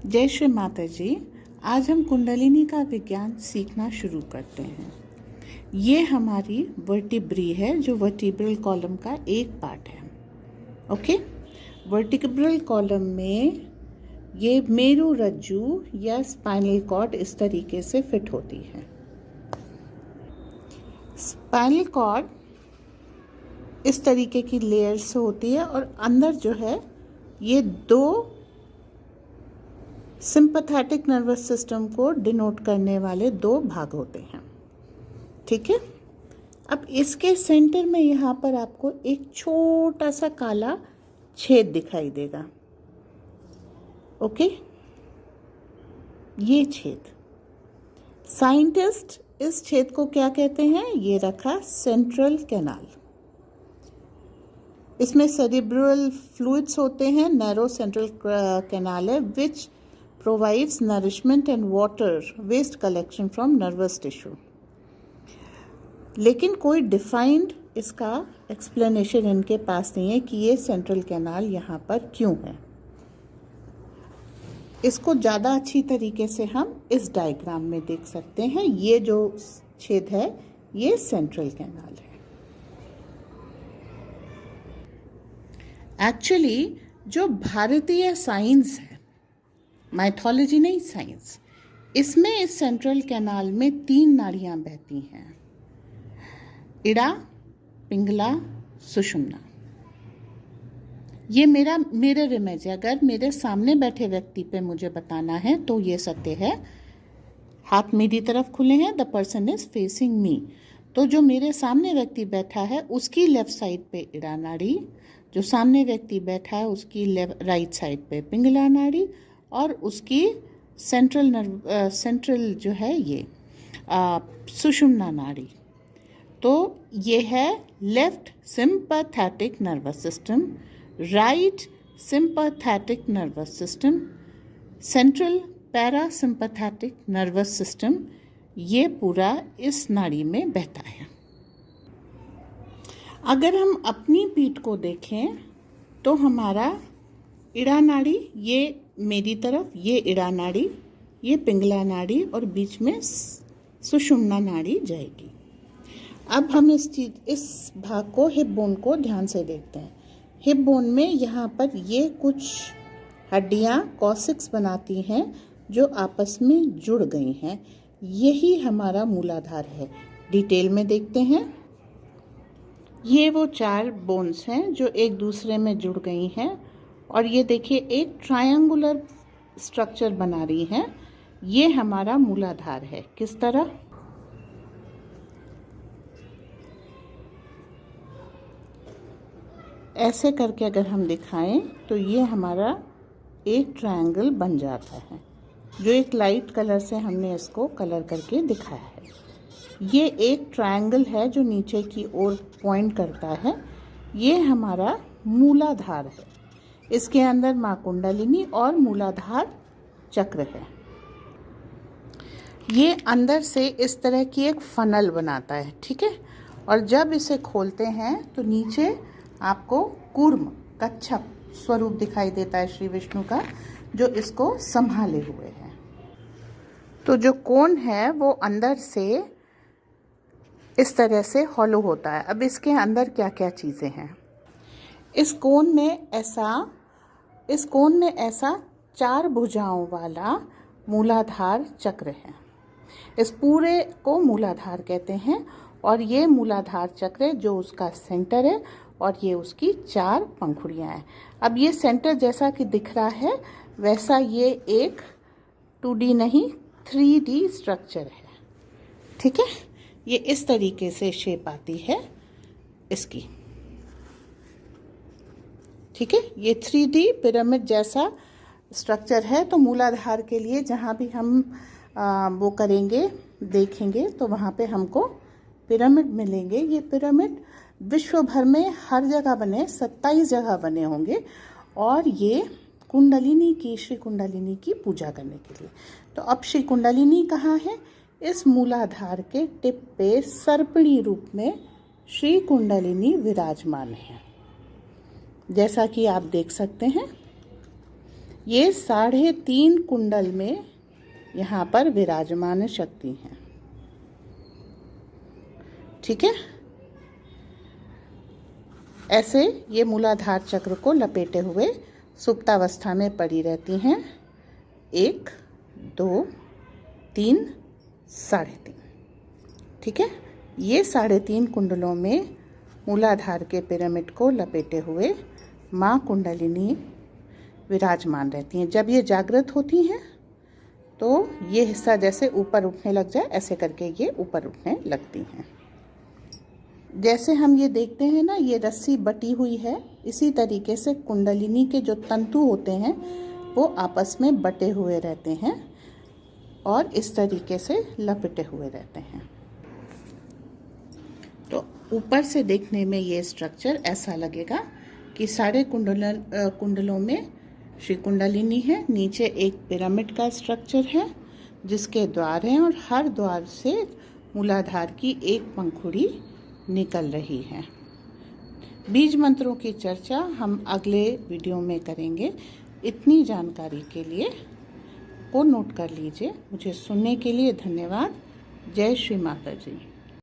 जय श्री माता जी। आज हम कुंडलिनी का विज्ञान सीखना शुरू करते हैं। ये हमारी वर्टिब्री है जो वर्टिब्रल कॉलम का एक पार्ट है। ओके, वर्टिब्रल कॉलम में ये मेरु रज्जु या स्पाइनल कॉर्ड इस तरीके से फिट होती है। स्पाइनल कॉर्ड इस तरीके की लेयर से होती है और अंदर जो है ये दो सिंपैथेटिक नर्वस सिस्टम को डिनोट करने वाले दो भाग होते हैं। ठीक है, अब इसके सेंटर में यहाँ पर आपको एक छोटा सा काला छेद दिखाई देगा। ओके, ये छेद, साइंटिस्ट इस छेद को क्या कहते हैं? ये रखा सेंट्रल कैनाल। इसमें सेरिब्रल फ्लूइड्स होते हैं। नैरो सेंट्रल कैनाल है विच provides nourishment and water waste collection from nervous tissue। लेकिन कोई डिफाइंड इसका एक्सप्लेनेशन इनके पास नहीं है कि ये सेंट्रल कैनाल यहाँ पर क्यों है। इसको ज़्यादा अच्छी तरीके से हम इस डायग्राम में देख सकते हैं। ये जो छेद है ये सेंट्रल कैनाल है। एक्चुअली जो भारतीय साइंस है, माइथोलॉजी नहीं साइंस, इसमें इस सेंट्रल कैनाल में 3 नाड़ियां बहती हैं, इड़ा, पिंगला, सुषुम्ना। ये मेरा मिरर इमेज है। अगर मेरे सामने बैठे व्यक्ति पे मुझे बताना है तो ये सत्य है। हाथ मेरी तरफ खुले हैं, द पर्सन इज फेसिंग मी। तो जो मेरे सामने व्यक्ति बैठा है उसकी लेफ्ट साइड पे इड़ा नाड़ी, जो सामने व्यक्ति बैठा है उसकी राइट साइड पे पिंगला नाड़ी और उसकी सेंट्रल जो है ये सुषुम्ना नाड़ी। तो ये है left sympathetic nervous system, right sympathetic nervous system, central parasympathetic nervous system. ये पूरा इस नाड़ी में बहता है। अगर हम अपनी पीठ को देखें तो हमारा इड़ा नाड़ी, ये मेरी तरफ, ये इड़ा नाड़ी, ये पिंगला नाड़ी और बीच में सुषुम्ना नाड़ी जाएगी। अब हम इस भाग को, हिप बोन को ध्यान से देखते हैं। हिप बोन में यहाँ पर ये कुछ हड्डियाँ कॉसिक्स बनाती हैं जो आपस में जुड़ गई हैं। यही हमारा मूलाधार है। डिटेल में देखते हैं। ये वो 4 बोन्स हैं जो एक दूसरे में जुड़ गई हैं और ये देखिए एक ट्रायंगुलर स्ट्रक्चर बना रही हैं। ये हमारा मूलाधार है। किस तरह? ऐसे करके अगर हम दिखाएं तो ये हमारा एक ट्रायंगल बन जाता है, जो एक लाइट कलर से हमने इसको कलर करके दिखाया है। ये एक ट्रायंगल है जो नीचे की ओर पॉइंट करता है। ये हमारा मूलाधार है। इसके अंदर मां कुंडलिनी और मूलाधार चक्र है। ये अंदर से इस तरह की एक फनल बनाता है। ठीक है, और जब इसे खोलते हैं तो नीचे आपको कूर्म, कच्छप स्वरूप दिखाई देता है श्री विष्णु का, जो इसको संभाले हुए है। तो जो कोन है वो अंदर से इस तरह से हॉलो होता है। अब इसके अंदर क्या क्या चीज़ें हैं? इस कोन में ऐसा 4 भुजाओं वाला मूलाधार चक्र है। इस पूरे को मूलाधार कहते हैं और ये मूलाधार चक्र जो उसका सेंटर है और ये उसकी 4 पंखुड़ियाँ हैं। अब ये सेंटर जैसा कि दिख रहा है वैसा ये एक 2D नहीं 3D स्ट्रक्चर है। ठीक है, ये इस तरीके से शेप आती है इसकी। ठीक है, ये 3D पिरामिड जैसा स्ट्रक्चर है। तो मूलाधार के लिए जहाँ भी हम वो करेंगे, देखेंगे, तो वहाँ पे हमको पिरामिड मिलेंगे। ये पिरामिड विश्व भर में हर जगह बने, 27 जगह बने होंगे और ये कुंडलिनी की, श्री कुंडलिनी की पूजा करने के लिए। तो अब श्री कुंडलिनी कहाँ है? इस मूलाधार के टिप पे सर्पिणी रूप में श्री कुंडलिनी विराजमान है, जैसा कि आप देख सकते हैं। ये 3.5 कुंडल में यहाँ पर विराजमान शक्ति हैं। ठीक है, ऐसे ये मूलाधार चक्र को लपेटे हुए सुप्तावस्था में पड़ी रहती हैं। 1, 2, 3, 3.5। ठीक है, ये 3.5 कुंडलों में मूलाधार के पिरामिड को लपेटे हुए माँ कुंडलिनी विराजमान रहती हैं। जब ये जागृत होती हैं तो ये हिस्सा जैसे ऊपर उठने लग जाए, ऐसे करके ये ऊपर उठने लगती हैं। जैसे हम ये देखते हैं ना, ये रस्सी बटी हुई है, इसी तरीके से कुंडलिनी के जो तंतु होते हैं वो आपस में बटे हुए रहते हैं और इस तरीके से लपेटे हुए रहते हैं। तो ऊपर से देखने में ये स्ट्रक्चर ऐसा लगेगा कि सारे कुंडलों में श्री कुंडलिनी है, नीचे एक पिरामिड का स्ट्रक्चर है जिसके द्वार हैं और हर द्वार से मूलाधार की एक पंखुड़ी निकल रही है। बीज मंत्रों की चर्चा हम अगले वीडियो में करेंगे। इतनी जानकारी के लिए को नोट कर लीजिए। मुझे सुनने के लिए धन्यवाद। जय श्री माता जी।